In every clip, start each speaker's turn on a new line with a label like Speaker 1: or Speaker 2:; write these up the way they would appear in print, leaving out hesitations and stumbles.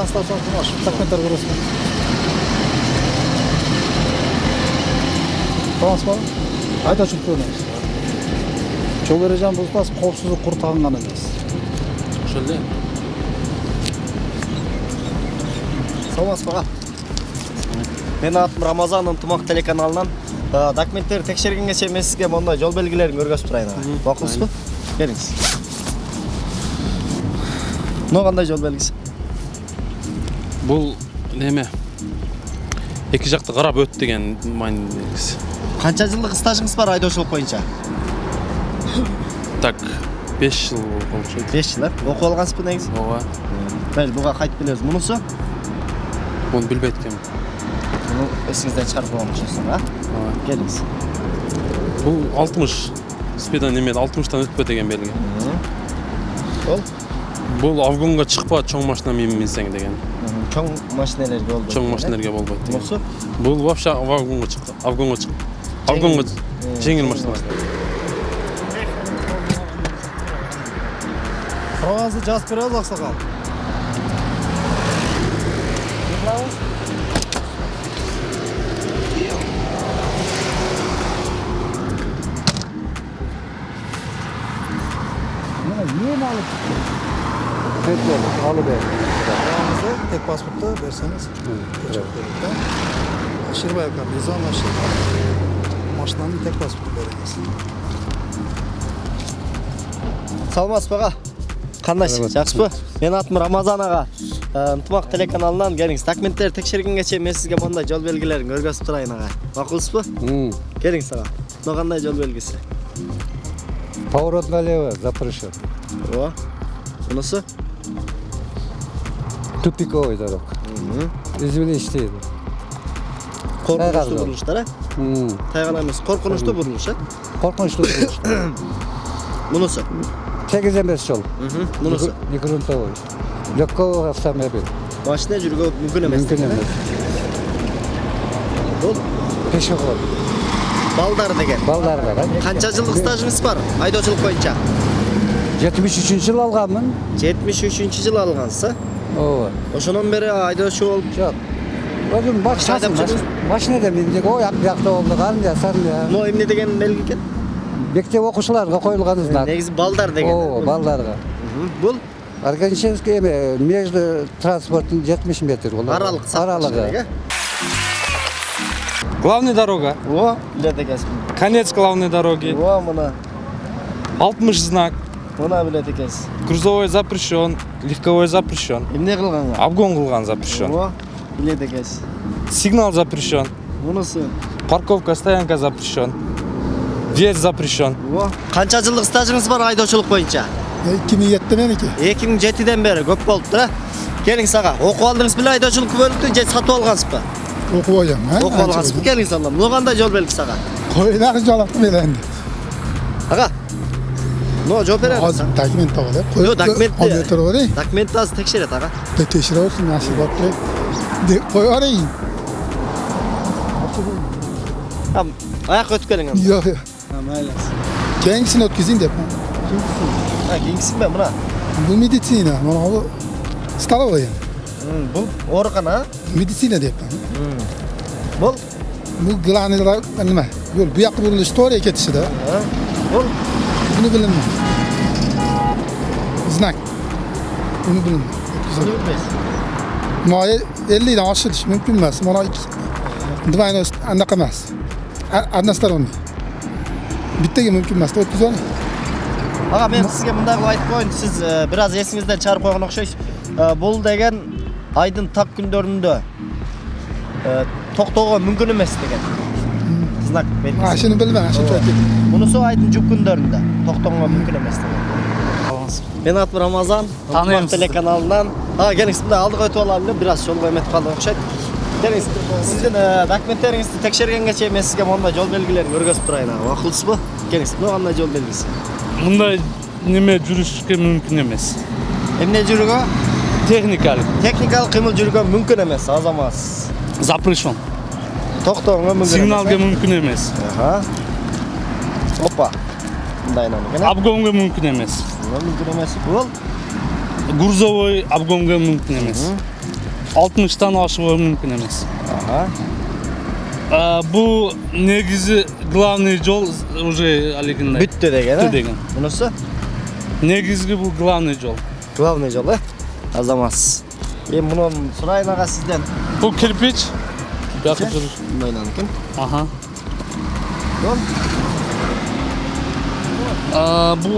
Speaker 1: станциясы маш документтер көрөсүң. Tamam mı? Ayda çok önemli. Жол эрежени бузбас, коопсуздук куртаган гана эмес.
Speaker 2: Ошол эле.
Speaker 3: Саламатсызбы ага? Менин атым Рамазан, Ынтымак телеканалынан документтерди текшергенге чейин мен сизге мондай жол белгилерин көргөзүп турайын ага. Макулсузбу? Келиңиз. Мына кандай жол белгиси?
Speaker 2: Бул неме? Эки жакты карап өт деген майн белгиси.
Speaker 3: Канча жылдык стажыңыз бар айдоочулук боюнча?
Speaker 2: Так, 5 жыл болчу.
Speaker 3: 5 жыл, окуп алгансызбы негизи?
Speaker 2: Ооба.
Speaker 3: Мейли, буга кайтып келебиз. Мунусу?
Speaker 2: Муну билбейт экенмин.
Speaker 3: Муну эсиңизден чыгарып койгон окшойсуң, а?
Speaker 2: Ооба.
Speaker 3: Келиңиз.
Speaker 2: Бул 60 спидан немеде 60тан өтпө деген белги.
Speaker 3: Бол?
Speaker 2: Бул авгонго чыкпа чоң машина минсең деген.
Speaker 3: Чоң машинелерге болбойт.
Speaker 2: Чоң машинелерге болбойт деген.
Speaker 3: Мунусу?
Speaker 2: Бул вообще авгонго чыкты. Авгонго жеңил машина.
Speaker 1: Суроогуңузду жазып беребиз, аксакал. Мына мен алып алып беріңізді, тек паспортты берсеңіз. Аширбаев Мизан Аширбаев. Машинаның тек паспортты беріңіз.
Speaker 3: Саламатсызбы ага? Кандайсыз? Жакшысызбы? Менин атым Рамазан ага. Ынтымак телеканалынан келиңиз. Документтерди текшергенге чейин мен сизге мондай жол белгилерин көргөзүп турайын ага. Макулсузбу? Келиңиз ага. Мына кандай жол белгиси?
Speaker 4: Поворот налево, запрещен.
Speaker 3: О. Мунусу?
Speaker 4: Тупиковый дорога. Извини, иштейди.
Speaker 3: Коркунучтуу бурулуштар, а? Тайган эмес, коркунучтуу бурулуш, а?
Speaker 4: Коркунучтуу бурулуш.
Speaker 3: Мунусу?
Speaker 4: Тегиз эмес жол.
Speaker 3: Мунусу?
Speaker 4: Грунтовый. Легковой автомобиль.
Speaker 3: Машина жүргөнгө мүмкүн эмес.
Speaker 4: Мүмкүн эмес.
Speaker 3: Бул
Speaker 4: Пешеход.
Speaker 3: балдар деген.
Speaker 4: Балдар бар.
Speaker 3: Канча жылдык стажыңыз бар айдоочулук боюнча?
Speaker 4: 73-жыл алганмын.
Speaker 3: 73-жыл алгансыз, а?
Speaker 4: Ооба.
Speaker 3: Ошондон бери айдоочу болуп
Speaker 4: Жок. Өзүм машинада мендеги ой акбакта болду, кандай сармия.
Speaker 3: Но эмне деген белги экен?
Speaker 4: Мектеп окуучуларга коюлган знак.
Speaker 3: Негизи балдар деген.
Speaker 4: Ооба, балдарга.
Speaker 3: Бул
Speaker 4: Органический между транспортын 70 метр.
Speaker 3: аралыгы.
Speaker 5: Главная дорога.
Speaker 3: О, билет экенсиз.
Speaker 5: Конец главной дороги.
Speaker 3: О, мына.
Speaker 5: 60 знак.
Speaker 3: Мына билет экенсиз.
Speaker 5: Грузовой запрещен. Легковой запрещен.
Speaker 3: Эмне кылганга?
Speaker 5: Обгон кылган запрещен.
Speaker 3: О, билет экенсиз.
Speaker 5: Сигнал запрещен.
Speaker 3: Мунусу?
Speaker 5: Парковка, стоянка запрещен. Въезд запрещен.
Speaker 3: О, канча жылдык стажыңыз бар айдоочулук боюнча?
Speaker 1: 2007'de meniki.
Speaker 3: 2007'den beri көп болуптур, а? Келиңиз ага. Окуп алдыңыз беле айдоочулук бөлүктү же сатып алгансызбы?
Speaker 1: Окуп алгам, а?
Speaker 3: Окуп алгансызбы? Келиңиз анда. Мына кандай жол белгиси ага?
Speaker 1: Koyunaq jolaptı melen.
Speaker 3: Ага. Но жооп берет.
Speaker 1: Az dokument aldı.
Speaker 3: Yo, dokument.
Speaker 1: Alıyor orayı.
Speaker 3: Документти азыр текшерет ага.
Speaker 1: Teşhir olsun nasıl baktı. De koy orayı.
Speaker 3: Аяк өтүп келиң анда.
Speaker 1: Yok.
Speaker 3: Ha, mayli.
Speaker 1: Kengisini ötküzün de.
Speaker 3: Ha, кийинкисинби мына?
Speaker 1: Bu meditsina. Mana bu stalovoy.
Speaker 3: Бул оорукана.
Speaker 1: Meditsina dep.
Speaker 3: Бул
Speaker 1: Bu glanlar nima? Yo'l bu yoqqa burilish to'g'ri ketishida.
Speaker 3: Бул
Speaker 1: Buni bilinma. Znak. Buni bilinma. Moya 50 dan oshirish mumkin emas. Mana двойной anaqa emas. Односторонний. Bittaga mumkin emas. O'tkazing.
Speaker 3: Ага, мен сизге мындай кылып айтып коеюн. Сиз бир аз эсиңизден чыгарып койгон окшойсуз. Бул деген айдын так күндөрүндө токтоого мүмкүн эмес деген. Знак белгиси.
Speaker 1: Shuni bilmayman, shu aytdim.
Speaker 3: Мунусу айдын жүк күндөрүндө токтоого мүмкүн эмес деген. Мен атым Рамазан, Ынтымак телеканалынан. Келиңиз мындай алдыга өтүп алалы, бир аз жолго эметип калдык окшойт. Келиңиз, сиздин документтериңизди текшергенге чейин мен сизге мондай жол белгилерин көргөзүп турайын. Макулсузбу? Келиңиз, мына кандай жол белгиси?
Speaker 5: Мындай неме жүрүшкө мүмкүн эмес.
Speaker 3: Эмне жүрүүгө?
Speaker 5: Техникалык.
Speaker 3: Техникалык кыймыл жүрүүгө мүмкүн эмес, азамат.
Speaker 5: Запрещен.
Speaker 3: Токтоого мүмкүн эмес.
Speaker 5: Сигналга мүмкүн эмес.
Speaker 3: Опа. Мындай экен.
Speaker 5: Обгонго мүмкүн эмес.
Speaker 3: Мүмкүн эмес. Бул
Speaker 5: Грузовой обгонго мүмкүн эмес. 60'tan ашуы мүмкін емес.
Speaker 3: Ага.
Speaker 5: Бұл негізі главный жол уже алегендай.
Speaker 3: Бүтті деген,
Speaker 5: Бүтті деген.
Speaker 3: Мұнысы?
Speaker 5: Негізгі бұл главный жол.
Speaker 3: Главный жол, Азамас. Мен мұны сұрайын аға сізден.
Speaker 5: Бұл кирпич. Бақы жүр.
Speaker 3: Бұндайнан екен.
Speaker 5: Аха. Бұл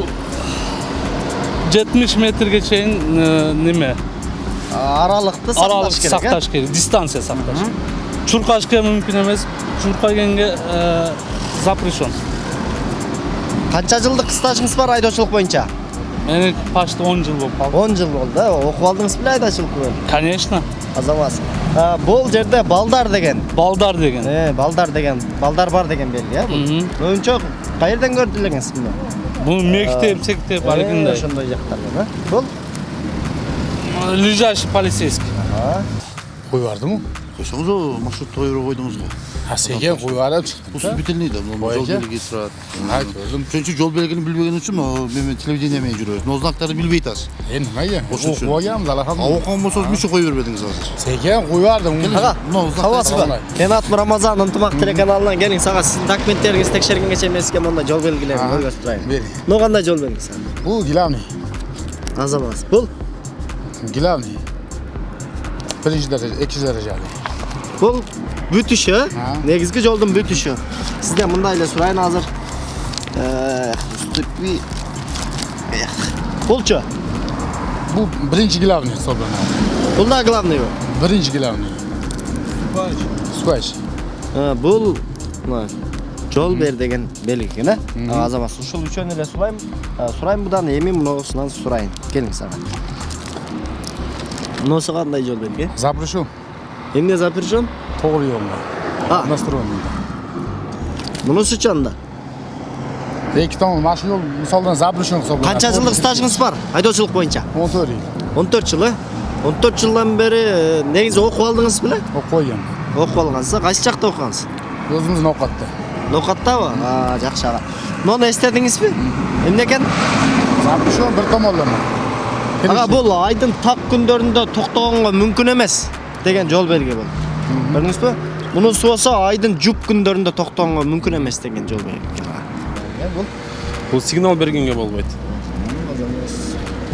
Speaker 5: 70 метрге чейін неме?
Speaker 3: Аралықты
Speaker 5: Аралық
Speaker 3: сақташ керек,
Speaker 5: сақташ керек, дистанция сақташ. Чуркашқа мүмкін емес, чуркагенге запрещен.
Speaker 3: Қанша жылдық стажыңыз бар айдаушылық бойынша?
Speaker 5: Менің почти 10 жыл болып қалды.
Speaker 3: 10 жыл болды, оқып алдыңыз біле айдаушылық бойынша?
Speaker 5: Конечно.
Speaker 3: Азамас. Бұл жерде балдар деген.
Speaker 5: Балдар деген.
Speaker 3: Балдар деген, балдар бар деген белгі, бұл? Önce қайырдан көрділігіңіз бұны?
Speaker 5: Бұл мектеп алегендай.
Speaker 3: Ошондой жақтардан, Бұл?
Speaker 5: Ближайший полицейский.
Speaker 1: Қой барды ма?
Speaker 6: Қойсаңыз о, маршрутты қойып қойдыңыз ғой.
Speaker 1: Сеге қой барып шықтым.
Speaker 6: Бұл бітілмейді, жол белгі тұрады. Үшінші жол белгіні білбеген үшін мен телевидениемен жүріп, ол знактарды білбей тас.
Speaker 1: Енді мәйе, қойғанымыз алақам.
Speaker 6: Оқыған болсаңыз мүші қой бербедіңіз қазір.
Speaker 1: Сеге қой бардым.
Speaker 3: Аға, қауасы ба? Мен атым Рамазан, ынтымақ телеканалынан келің, саға сіздің документтеріңіз текшерген кеше меске мұнда жол белгілерін көргөз тұрайын.
Speaker 1: Бері.
Speaker 3: Бұл қандай жол белгісі?
Speaker 1: Бұл главный.
Speaker 3: Азамас. Бұл?
Speaker 1: Главный. Birinci derece, ikinci dereceli.
Speaker 3: Бұл бүтіші, негізгі жолдың бүтіші. Сізден мұндайлы сұрайын азыр. Бұлчы?
Speaker 1: Bu birinci главный собрано.
Speaker 3: Бұл да главный бұл?
Speaker 1: Birinci главный. Сквач.
Speaker 3: Бұл жол бер деген белгі, не? Азамас, ұшыл үшен еле сұрайын бұдан емен мұнағысынан сұрайын. Келің саған. Мұнысы қандай жол белгі?
Speaker 1: Запрещен.
Speaker 3: Емне запрещен?
Speaker 1: Тоғыр yolda. Настроенный.
Speaker 3: Мұнысы чанда?
Speaker 1: İki tane marşı yol misaldan запрещен собрано.
Speaker 3: Қанша жылдық стажыңыз бар айдаушылық бойынша?
Speaker 1: 14 yıl.
Speaker 3: 14 жылы? 14 жылдан бері негізі оқып алдыңыз біле?
Speaker 1: Қойым.
Speaker 3: Оқып алғансыз, қайсы жақта оқығансыз?
Speaker 1: Өзіміз науқатта.
Speaker 3: Ноқатта ба? Жақсы аға. Мұны естедіңіз бе? Емне екен?
Speaker 1: Запрещен bir tomonlama.
Speaker 3: Аға, бұл айдың тақ күндерінде тоқтағанға мүмкін емес деген жол белгі бұл. Көрдіңіз бе? Бұның суасы айдың жұп күндерінде тоқтағанға мүмкін емес деген жол белгі.
Speaker 2: Бұл сигнал бергенге болбайды.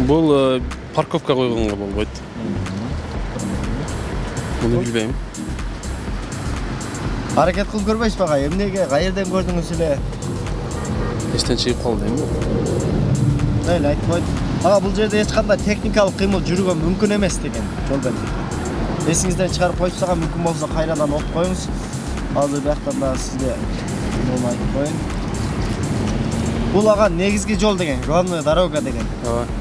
Speaker 2: Бұл парковка қойғанға болбайды. Бұны білбеймін.
Speaker 3: Hareket қылып көрмейсіз баға, емнеге қайырдан көрдіңізіле?
Speaker 2: Ештен шығып қалды деймін.
Speaker 3: Öyle айтып қойды. Аға, бұл жерде ешқандай техникалық қимыл жүруге мүмкін емес деген жол белгі. Есіңізден шығарып қойсаға мүмкін болса қайрадан оқып қойыңыз. Азыр бияқтан да сізге оны айтып қойын. Бұл аға негізгі жол деген, главная дорога деген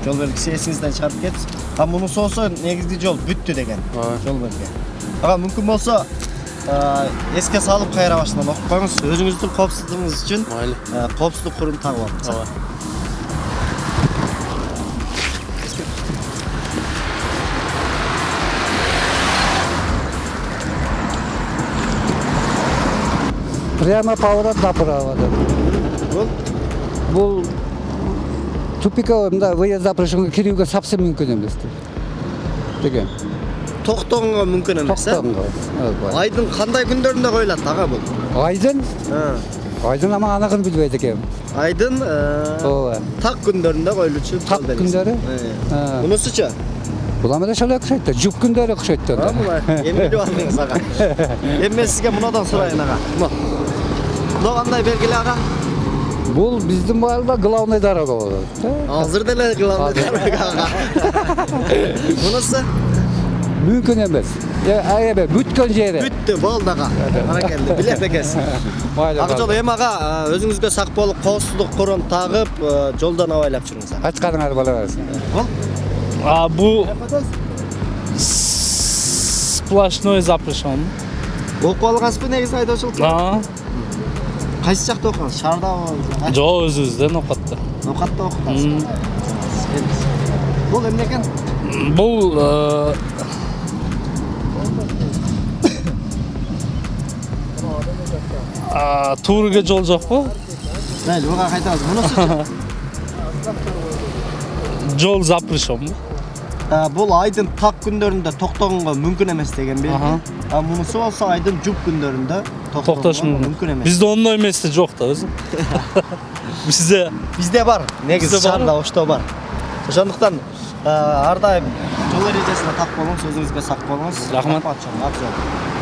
Speaker 3: жол белгісі есіңізден шығарып кетсіз. Мұның сосы негізгі жол бүтті деген жол белгі. Аға, мүмкін болса еске салып қайра башынан оқып қойыңыз. Өзіңіздің қауіпсіздігіңіз үшін қауіпсіздік құрым тағып алыңыз.
Speaker 4: Прямо поворот направо. Бұл тупика выезд запрещен кируге совсем мүмкін емес деген.
Speaker 3: Тоқтауға мүмкін емес, Айдың қандай күндерінде қойылады, аға бұл?
Speaker 4: Айдын? Айдын ама анығын білбейді екен.
Speaker 3: Айдын тақ күндерінде қойылушы.
Speaker 4: Тақ күндері?
Speaker 3: Бұнысы че?
Speaker 4: Бұлама да шалай құшайтты, жүк күндері құшайтты.
Speaker 3: Емелі алдыңыз, аға. Еммен сізге мұнадан сұрайын, аға. Бұны қандай белгілі, аға?
Speaker 4: Бұл біздің байылда главный дорога болады.
Speaker 3: Азыр деле главный дорога, аға. Бұнысы?
Speaker 4: Мүмкін емес. Бүткен жері.
Speaker 3: Бүтті, болды, аға. Ана келді, білет екесін. Аға жол, ем аға, өзіңізге сақ болып, қауіпсіздік құрым тағып, жолдан авайлап жүріңіз.
Speaker 4: Açqanыңар бала versin.
Speaker 5: Бұл сплошной запрещен.
Speaker 3: Оқып алғансыз ба негізі айдаушылық? Қайсы жақта оқығансыз? Шарда оқығансыз?
Speaker 5: Жоқ, өзіңізден оқатты.
Speaker 3: Оқатта оқығансыз? Бұл емне екен?
Speaker 5: Бұл турге жол жоқ қой?
Speaker 3: Дәл, оға қайтамыз. Мұнысы?
Speaker 5: Жол запрещен.
Speaker 3: Бул айдын так күндөрүндө токтогонго мүмкүн эмес деген белги. Мунусу болсо айдын жуп күндөрүндө
Speaker 5: Токтош
Speaker 3: токтогонго мүмкүн эмес.
Speaker 5: Бизде ондой эмеси жок да өзү.
Speaker 3: Бизде бар. Негизи
Speaker 5: Бизде бар.
Speaker 3: шаарда ошто бар. Ошондуктан ар дайым жол эрежесине так болуңуз, өзүңүзгө сак болуңуз.
Speaker 5: Рахмат.
Speaker 3: Рахмат.